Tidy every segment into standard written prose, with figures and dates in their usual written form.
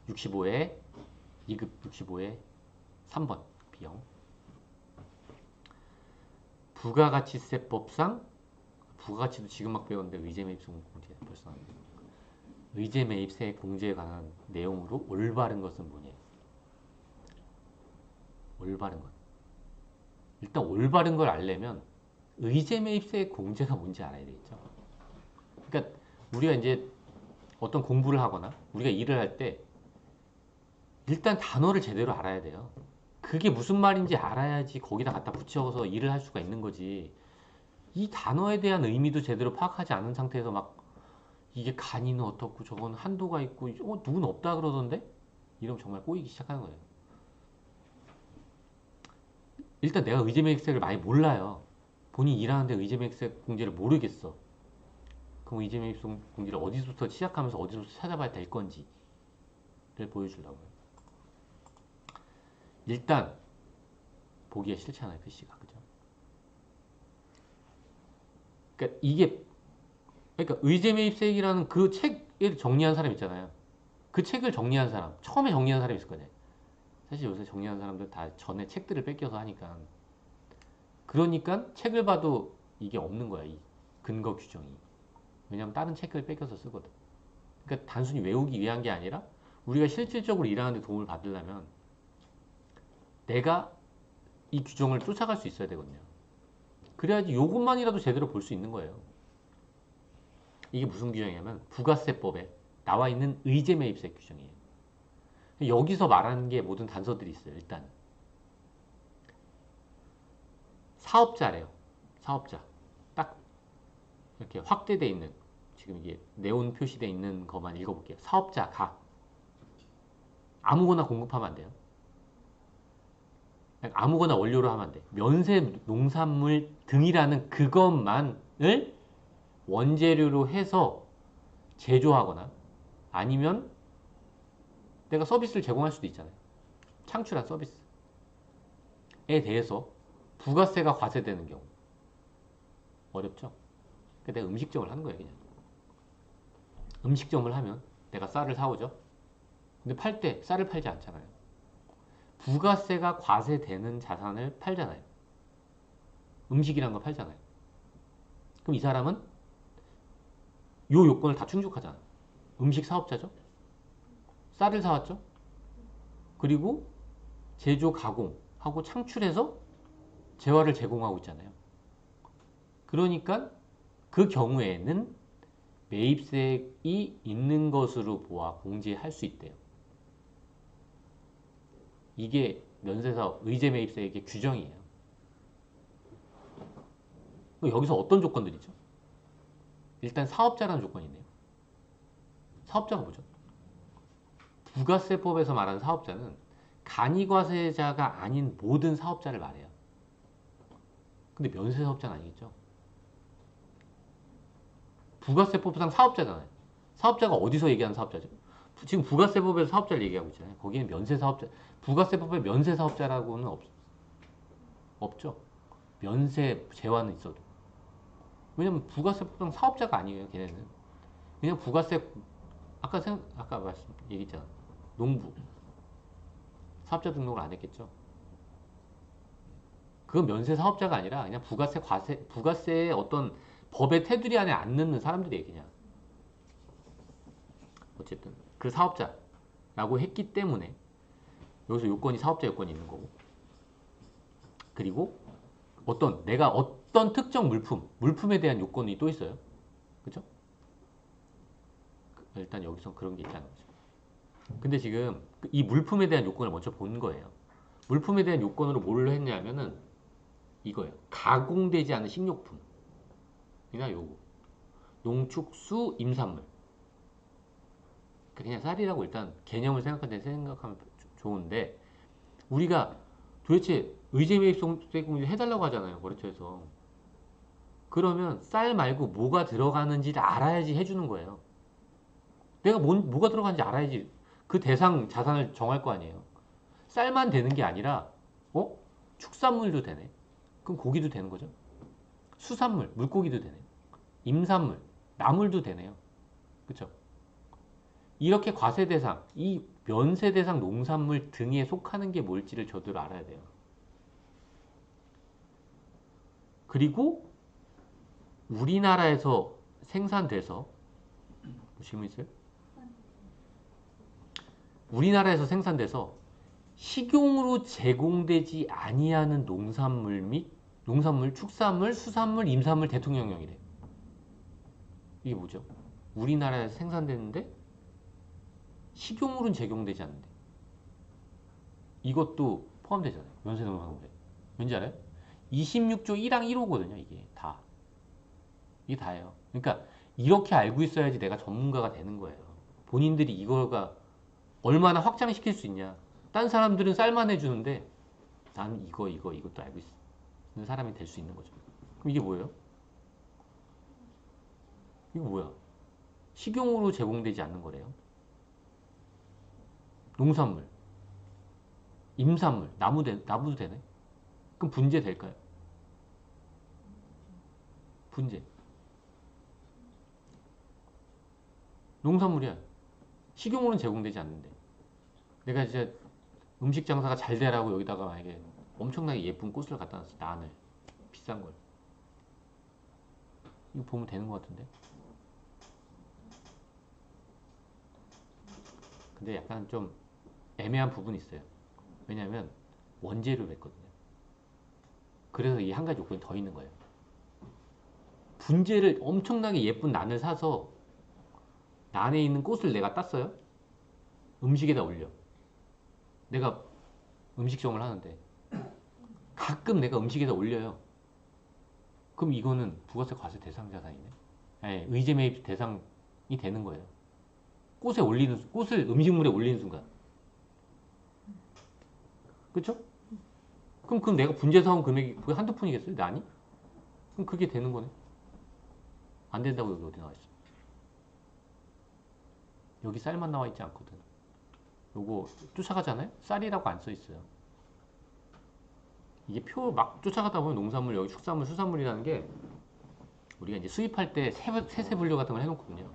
65에 2급 65에 3번 B형. 부가가치세법상 부가가치도 지금 막 배웠는데 의제매입세 공제 벌써 나왔네. 의제매입세 공제에 관한 내용으로 올바른 것은 뭐냐? 올바른 것. 일단 올바른 걸 알려면 의제매입세 공제가 뭔지 알아야 되겠죠. 그러니까 우리가 이제 어떤 공부를 하거나 우리가 일을 할 때 일단 단어를 제대로 알아야 돼요. 그게 무슨 말인지 알아야지 거기다 갖다 붙여서 일을 할 수가 있는 거지. 이 단어에 대한 의미도 제대로 파악하지 않은 상태에서 막 이게 간이는 어떻고 저건 한도가 있고 누군 없다 그러던데? 이러면 정말 꼬이기 시작하는 거예요. 일단 내가 의제매입세를 많이 몰라요. 본인이 일하는데 의제매입세 공제를 모르겠어. 그럼 의제매입세 공제를 어디서부터 시작하면서 어디서부터 찾아봐야 될 건지를 보여주려고요. 일단 보기에 싫잖아요, 글씨가. 그죠? 그러니까 이게 그러니까 의제매입세액이라는 그 책을 정리한 사람 있잖아요. 그 책을 정리한 사람, 처음에 정리한 사람이 있을 거잖아요. 사실 요새 정리한 사람들 다 전에 책들을 뺏겨서 하니까. 그러니까 책을 봐도 이게 없는 거야, 이 근거 규정이. 왜냐면 다른 책을 뺏겨서 쓰거든. 그러니까 단순히 외우기 위한 게 아니라 우리가 실질적으로 일하는데 도움을 받으려면 내가 이 규정을 쫓아갈 수 있어야 되거든요. 그래야지 요것만이라도 제대로 볼 수 있는 거예요. 이게 무슨 규정이냐면 부가세법에 나와 있는 의제매입세 규정이에요. 여기서 말하는 게 모든 단서들이 있어요. 일단 사업자래요. 사업자. 딱 이렇게 확대되어 있는 지금 이게 네온 표시되어 있는 것만 읽어볼게요. 사업자가 아무거나 공급하면 안 돼요. 아무거나 원료로 하면 안 돼. 면세 농산물 등이라는 그것만을 원재료로 해서 제조하거나 아니면 내가 서비스를 제공할 수도 있잖아요. 창출한 서비스에 대해서 부가세가 과세되는 경우. 어렵죠? 그러니까 내가 음식점을 하는 거예요, 그냥. 음식점을 하면 내가 쌀을 사오죠. 근데 팔 때 쌀을 팔지 않잖아요. 부가세가 과세되는 자산을 팔잖아요. 음식이란 거 팔잖아요. 그럼 이 사람은 요 요건을 다 충족하잖아요. 음식 사업자죠. 쌀을 사왔죠. 그리고 제조 가공하고 창출해서 재화를 제공하고 있잖아요. 그러니까 그 경우에는 매입세액이 있는 것으로 보아 공제할 수 있대요. 이게 면세사업 의제매입세액의 규정이에요. 여기서 어떤 조건들이죠? 일단 사업자라는 조건이 있네요. 사업자가 뭐죠? 부가세법에서 말하는 사업자는 간이과세자가 아닌 모든 사업자를 말해요. 근데 면세사업자는 아니겠죠? 부가세법상 사업자잖아요. 사업자가 어디서 얘기하는 사업자죠? 지금 부가세법에서 사업자를 얘기하고 있잖아요. 거기는 면세사업자, 부가세법에 면세사업자라고는 없죠. 면세 재화는 있어도. 왜냐면 부가세법상 사업자가 아니에요, 걔네는. 그냥 부가세, 아까 얘기했잖아. 농부. 사업자 등록을 안 했겠죠. 그건 면세 사업자가 아니라 그냥 부가세의 어떤 법의 테두리 안에 안 넣는 사람들이에요, 그냥. 어쨌든 그 사업자라고 했기 때문에 여기서 요건이 사업자 요건이 있는 거고. 그리고 내가 어떤 특정 물품에 대한 요건이 또 있어요. 그죠? 일단 여기서 그런 게 있다는 거죠. 근데 지금 이 물품에 대한 요건을 먼저 본 거예요. 물품에 대한 요건으로 뭘 했냐면은 이거예요. 가공되지 않은 식료품이나 요거. 농축수 임산물. 그냥 쌀이라고 일단 개념을 생각하면 좋은데 우리가 도대체 의제매입세 공제 해달라고 하잖아요. 거래처에서. 그러면 쌀 말고 뭐가 들어가는지를 알아야지 해주는 거예요. 내가 뭐가 들어가는지 알아야지 그 대상 자산을 정할 거 아니에요. 쌀만 되는 게 아니라 축산물도 되네. 그럼 고기도 되는 거죠. 수산물, 물고기도 되네. 임산물, 나물도 되네요. 그쵸? 이렇게 과세 대상, 이 면세 대상 농산물 등에 속하는 게 뭘지를 저도 알아야 돼요. 그리고 우리나라에서 생산돼서 질문 있어요? 우리나라에서 생산돼서 식용으로 제공되지 아니하는 농산물 및 농산물, 축산물, 수산물, 임산물 대통령령이래. 이게 뭐죠? 우리나라에서 생산되는데 식용으로는 제공되지 않는데 이것도 포함되잖아요. 면세농산물에. 왠지 알아요? 26조 1항 1호거든요. 이게 다. 이게 다예요. 그러니까 이렇게 알고 있어야지 내가 전문가가 되는 거예요. 본인들이 이거가 얼마나 확장시킬 수 있냐. 딴 사람들은 쌀만 해주는데 난 이것도 알고 있는 사람이 될 수 있는 거죠. 그럼 이게 뭐예요? 이거 뭐야? 식용으로 제공되지 않는 거래요. 농산물, 임산물, 나무도 되네? 그럼 분재 될까요? 분재. 농산물이야. 식용으로는 제공되지 않는데. 내가 이제 음식 장사가 잘 되라고 여기다가 만약에 엄청나게 예쁜 꽃을 갖다 놨어. 난을. 비싼 걸. 이거 보면 되는 것 같은데? 근데 약간 좀 애매한 부분이 있어요. 왜냐하면 원재료로 했거든요. 그래서 이 한 가지 요건이 더 있는 거예요. 분재를 엄청나게 예쁜 난을 사서 난에 있는 꽃을 내가 땄어요. 음식에다 올려. 내가 음식점을 하는데 가끔 내가 음식에다 올려요. 그럼 이거는 부가세 과세 대상 자산이네. 네, 의제 매입 대상이 되는 거예요. 꽃을 음식물에 올리는 순간. 그렇죠? 그럼 내가 분재 사온 금액이 그게 한두 푼이겠어요? 난이? 그럼 그게 되는 거네. 안 된다고 여기 어디 나와 있어? 여기 쌀만 나와 있지 않거든. 요거 쫓아가잖아요? 쌀이라고 안 써 있어요. 이게 표 막 쫓아가다 보면 농산물, 여기 축산물, 수산물이라는 게 우리가 이제 수입할 때 세세 분류 같은 걸 해놓거든요.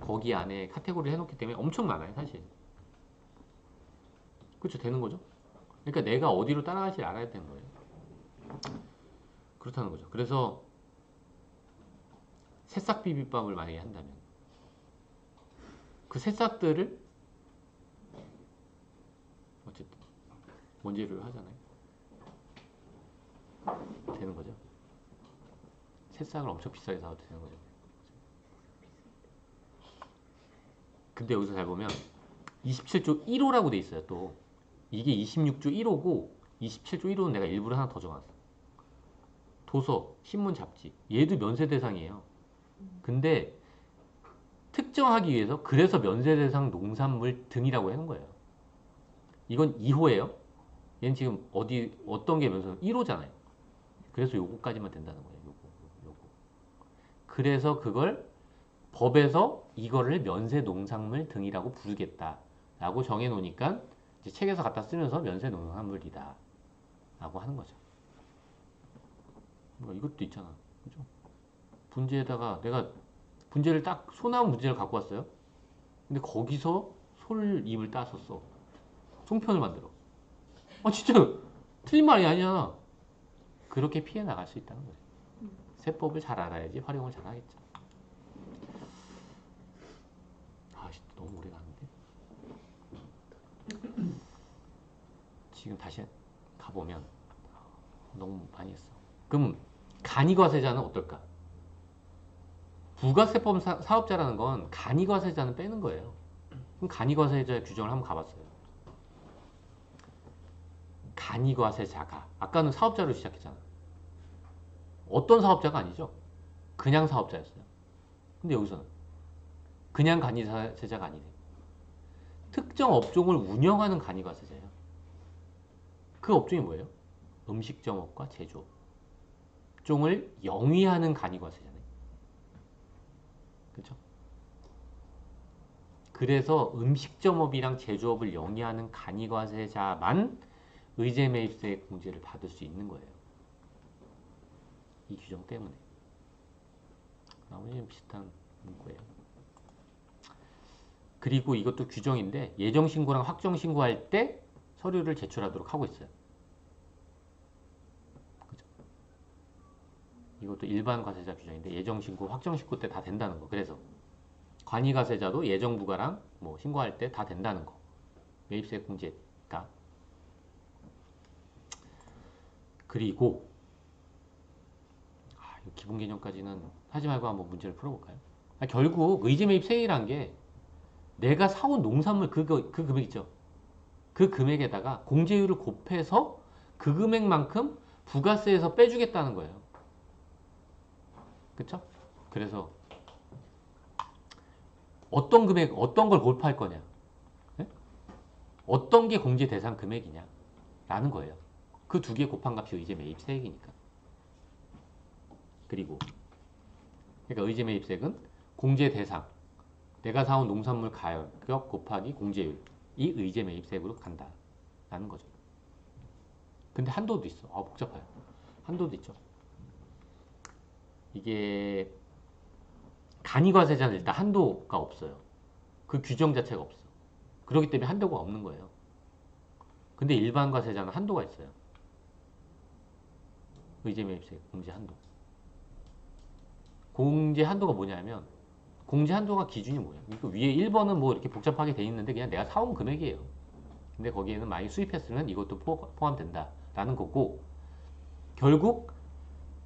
거기 안에 카테고리를 해놓기 때문에 엄청 많아요, 사실. 그렇죠, 되는 거죠. 그러니까 내가 어디로 따라갈지 알아야 되는 거예요. 그렇다는 거죠. 그래서 새싹 비빔밥을 만약에 한다면 그 새싹들을 어쨌든 원재료를 하잖아요. 되는 거죠. 새싹을 엄청 비싸게 사도 되는 거죠. 근데 여기서 잘 보면 27조 1호라고 돼 있어요. 또 이게 26조 1호고 27조 1호는 내가 일부러 하나 더 적어놨어. 도서, 신문, 잡지 얘도 면세 대상이에요. 근데 특정하기 위해서 그래서 면세 대상 농산물 등이라고 하는 거예요. 이건 2호예요. 얘는 지금 어떤 게 면세 1호잖아요. 그래서 요거까지만 된다는 거예요. 요거. 그래서 그걸 법에서 이거를 면세 농산물 등이라고 부르겠다라고 정해놓으니까 이제 책에서 갖다 쓰면서 면세 농산물이다 라고 하는 거죠. 뭐 이것도 있잖아. 그죠? 분재에다가 내가 분재를 딱 소나무 분재를 갖고 왔어요. 근데 거기서 솔 잎을 따서 써. 송편을 만들어. 아 진짜 틀린 말이 아니야. 그렇게 피해 나갈 수 있다는 거죠. 세법을 잘 알아야지 활용을 잘 하겠죠. 아 너무 오래 가는데. 지금 다시 가보면 너무 많이 했어. 그럼 간이과세자는 어떨까? 부가세법 사업자라는 건 간이과세자는 빼는 거예요. 그럼 간이과세자 규정을 한번 가봤어요. 간이과세자가 아까는 사업자로 시작했잖아. 어떤 사업자가 아니죠? 그냥 사업자였어요. 근데 여기서는 그냥 간이과세자가 아니래. 특정 업종을 운영하는 간이과세자예요. 그 업종이 뭐예요? 음식점업과 제조업. 업종을 영위하는 간이과세자네. 그렇죠? 그래서 음식점업이랑 제조업을 영위하는 간이과세자만 의제매입세 공제를 받을 수 있는 거예요. 이 규정 때문에. 나머지는 비슷한 문구예요. 그리고 이것도 규정인데 예정신고랑 확정신고할 때 서류를 제출하도록 하고 있어요. 그죠? 이것도 일반 과세자 규정인데 예정신고, 확정신고 때 다 된다는 거. 그래서 관이과세자도 예정부가랑 뭐 신고할 때 다 된다는 거. 매입세 공제가. 그리고 기본 개념까지는 하지 말고 한번 문제를 풀어볼까요? 결국 의제매입세액이란 게 내가 사온 농산물 그 금액 있죠. 그 금액에다가 공제율을 곱해서 그 금액만큼 부가세에서 빼주겠다는 거예요. 그쵸? 그래서 어떤 금액, 어떤 걸 곱할 거냐? 네? 어떤 게 공제 대상 금액이냐? 라는 거예요. 그 두 개 곱한 값이 의제매입세액이니까. 그리고 그러니까 의제매입세액은 공제 대상, 내가 사온 농산물 가격 곱하기 공제율, 이 의제매입세액으로 간다 라는 거죠. 근데 한도도 있어. 복잡해요. 한도도 있죠. 이게 간이과세자는 일단 한도가 없어요. 그 규정 자체가 없어. 그렇기 때문에 한도가 없는 거예요. 근데 일반과세자는 한도가 있어요. 의제매입세액 공제 한도. 공제 한도가 뭐냐면 공제 한도가 기준이 뭐야? 이거 위에 1번은 뭐 이렇게 복잡하게 돼 있는데 그냥 내가 사온 금액이에요. 근데 거기에는 많이 수입했으면 이것도 포함된다 라는 거고, 결국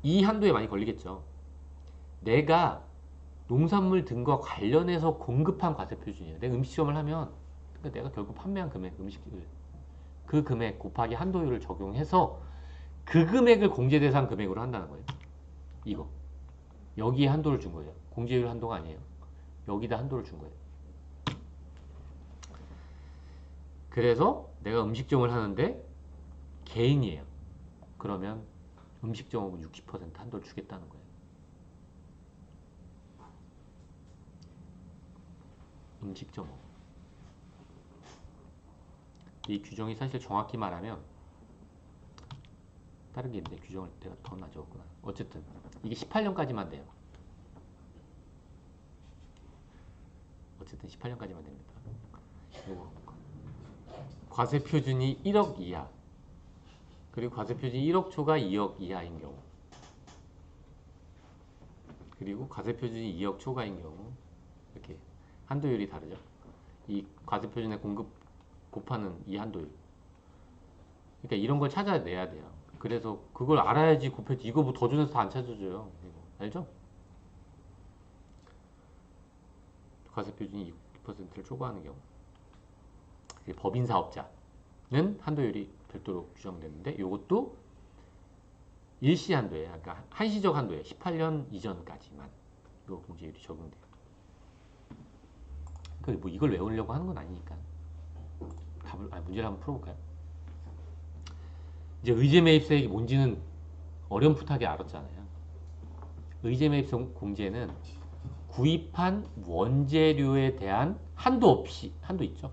이 한도에 많이 걸리겠죠. 내가 농산물 등과 관련해서 공급한 과세 표준이에요. 내가 음식점을 하면 그러니까 내가 결국 판매한 금액, 음식을 그 금액 곱하기 한도율을 적용해서 그 금액을 공제 대상 금액으로 한다는 거예요. 이거 여기에 한도를 준 거예요. 공제율 한도가 아니에요. 여기다 한도를 준 거예요. 그래서 내가 음식점을 하는데 개인이에요. 그러면 음식점업은 60% 한도를 주겠다는 거예요. 음식점업. 이 규정이 사실 정확히 말하면 다른 게 있는데 규정을 내가 더 낮췄구나. 어쨌든 이게 18년까지만 돼요. 어쨌든 18년까지만 됩니다. 그리고 과세 표준이 1억 이하, 그리고 과세 표준이 1억 초가 2억 이하인 경우, 그리고 과세 표준이 2억 초과인 경우 이렇게 한도율이 다르죠. 이 과세 표준의 공급 곱하는 이 한도율. 그러니까 이런 걸 찾아내야 돼요. 그래서 그걸 알아야지 곱해지. 이거 뭐 더 준해서 다 안 찾아줘요. 이거 알죠? 과세 표준이 6%를 초과하는 경우. 법인 사업자는 한도율이 별도로 규정되는데 이것도 일시 한도예요. 그러니까 한시적 한도예요. 18년 이전까지만 이 공제율이 적용돼요. 그러니까 뭐 이걸 외우려고 하는 건 아니니까. 문제를 한번 풀어볼까요? 이제 의제매입세액이 뭔지는 어렴풋하게 알았잖아요. 의제매입세 공제는 구입한 원재료에 대한 한도 있죠.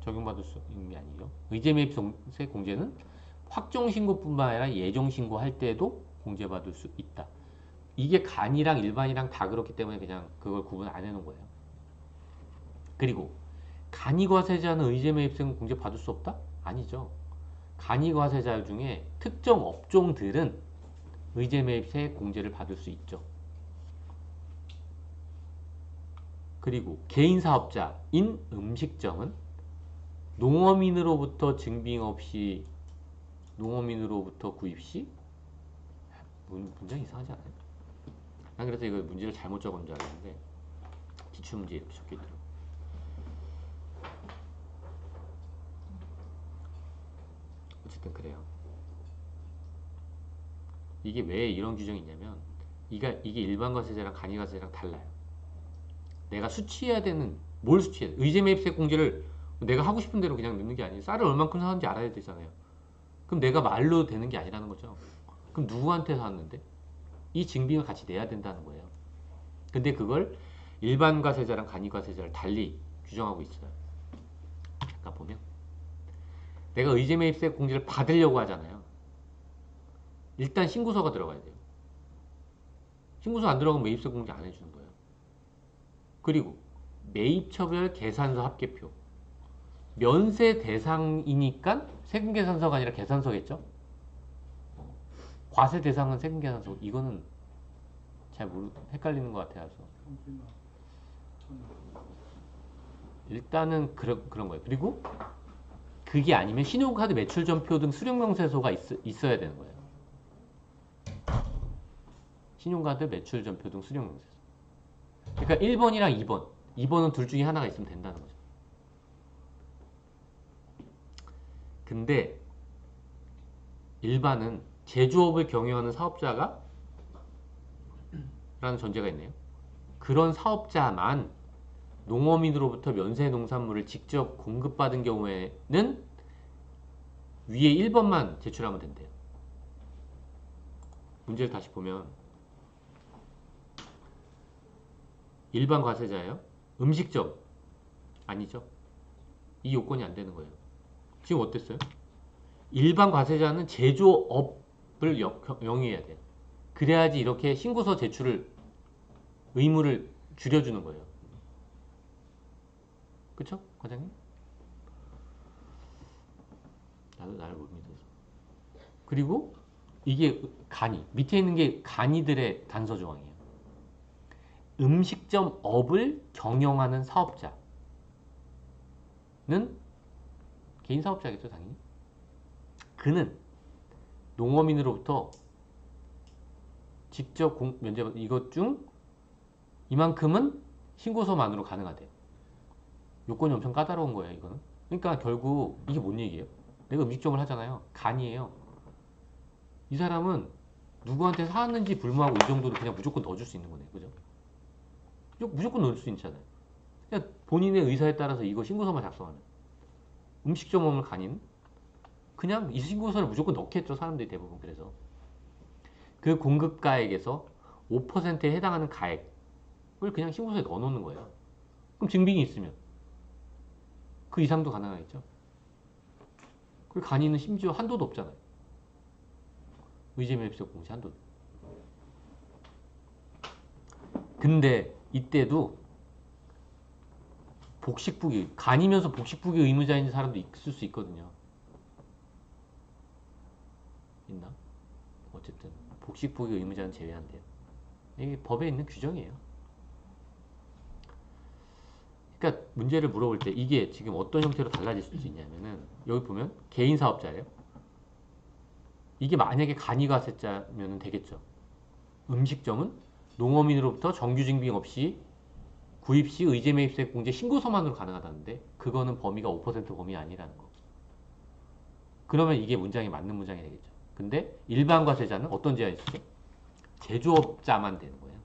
적용받을 수 있는 게 아니죠. 의제매입세 공제는 확정신고뿐만 아니라 예정신고할 때도 공제받을 수 있다. 이게 간이랑 일반이랑 다 그렇기 때문에 그냥 그걸 구분 안 해놓은 거예요. 그리고 간이과세자는 의제매입세금 공제 받을 수 없다? 아니죠. 간이과세자 중에 특정 업종들은 의제매입세 공제를 받을 수 있죠. 그리고 개인사업자인 음식점은 농어민으로부터 증빙 없이 농어민으로부터 구입 시 문장이 이상하지 않아요? 난 그래서 이거 문제를 잘못 적은 줄 알았는데 기출문제 이렇게 적혀있더라고. 어쨌든 그래요. 이게 왜 이런 규정이 있냐면 이게 일반과세자랑 간이과세자랑 달라요. 내가 수취해야 되는 뭘 수취해야 돼? 의제매입세 공제를 내가 하고 싶은 대로 그냥 넣는 게 아니에요. 쌀을 얼만큼 사는지 알아야 되잖아요. 그럼 내가 말로 되는 게 아니라는 거죠. 그럼 누구한테 샀는데? 이 증빙을 같이 내야 된다는 거예요. 근데 그걸 일반과세자랑 간이과세자를 달리 규정하고 있어요. 잠깐 보면 내가 의제매입세 공제를 받으려고 하잖아요. 일단 신고서가 들어가야 돼요. 신고서 안 들어가면 매입세 공제 안 해주는 거예요. 그리고 매입처별 계산서 합계표. 면세 대상이니까 세금계산서가 아니라 계산서겠죠? 과세 대상은 세금계산서. 이거는 잘 헷갈리는 것 같아서. 일단은 그런 거예요. 그리고 그게 아니면 신용카드 매출전표 등 수령명세서가 있어야 되는 거예요. 신용카드 매출전표 등 수령명세서. 그러니까 1번이랑 2번. 2번은 둘 중에 하나가 있으면 된다는 거죠. 근데 일반은 제조업을 경영하는 사업자가 라는 전제가 있네요. 그런 사업자만 농어민으로부터 면세 농산물을 직접 공급받은 경우에는 위에 1번만 제출하면 된대요. 문제를 다시 보면 일반 과세자예요. 음식점 아니죠. 이 요건이 안 되는 거예요. 지금 어땠어요? 일반 과세자는 제조업을 영위해야 돼요. 그래야지 이렇게 신고서 제출을 의무를 줄여주는 거예요. 그쵸? 과장님? 나를 못 믿어서. 그리고 이게 간이 밑에 있는 게 간이들의 단서 조항이에요. 음식점 업을 경영하는 사업자는 개인 사업자겠죠, 당연히. 그는 농어민으로부터 직접 면제받은 이것 중 이만큼은 신고서만으로 가능하대요. 요건이 엄청 까다로운 거예요, 이거는. 그러니까 결국 이게 뭔 얘기예요? 내가 음식점을 하잖아요. 간이에요. 이 사람은 누구한테 사왔는지 불문하고 이 정도는 그냥 무조건 넣어줄 수 있는 거네요. 그죠? 무조건 넣을 수 있잖아요. 그냥 본인의 의사에 따라서 이거 신고서만 작성하는. 음식점 업을 간이는 그냥 이 신고서를 무조건 넣겠죠. 사람들이 대부분. 그래서 그 공급가액에서 5%에 해당하는 가액을 그냥 신고서에 넣어놓는 거예요. 그럼 증빙이 있으면 그 이상도 가능하겠죠. 그리고 간이는 심지어 한도도 없잖아요. 의제매입세 공시 한도. 근데 이때도 복식부기, 간이면서 복식부기 의무자인 사람도 있을 수 있거든요. 있나? 어쨌든 복식부기 의무자는 제외한대요. 이게 법에 있는 규정이에요. 그러니까 문제를 물어볼 때 이게 지금 어떤 형태로 달라질 수 있냐면은 여기 보면 개인 사업자예요. 이게 만약에 간이과세자면 되겠죠. 음식점은 농어민으로부터 정규 증빙 없이 구입 시 의제매입세 공제 신고서만으로 가능하다는데 그거는 범위가 5% 범위 아니라는 거. 그러면 이게 문장이 맞는 문장이 되겠죠. 근데 일반 과세자는 어떤 제한이 있죠? 제조업자만 되는 거예요.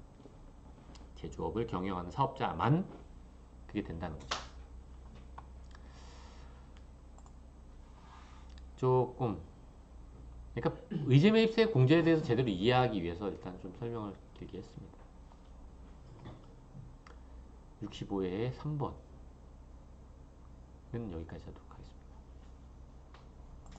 제조업을 경영하는 사업자만 그게 된다는 거죠. 조금 그러니까 의제매입세 공제에 대해서 제대로 이해하기 위해서 일단 좀 설명을 길게 했습니다. 65회의 3번은 여기까지 하도록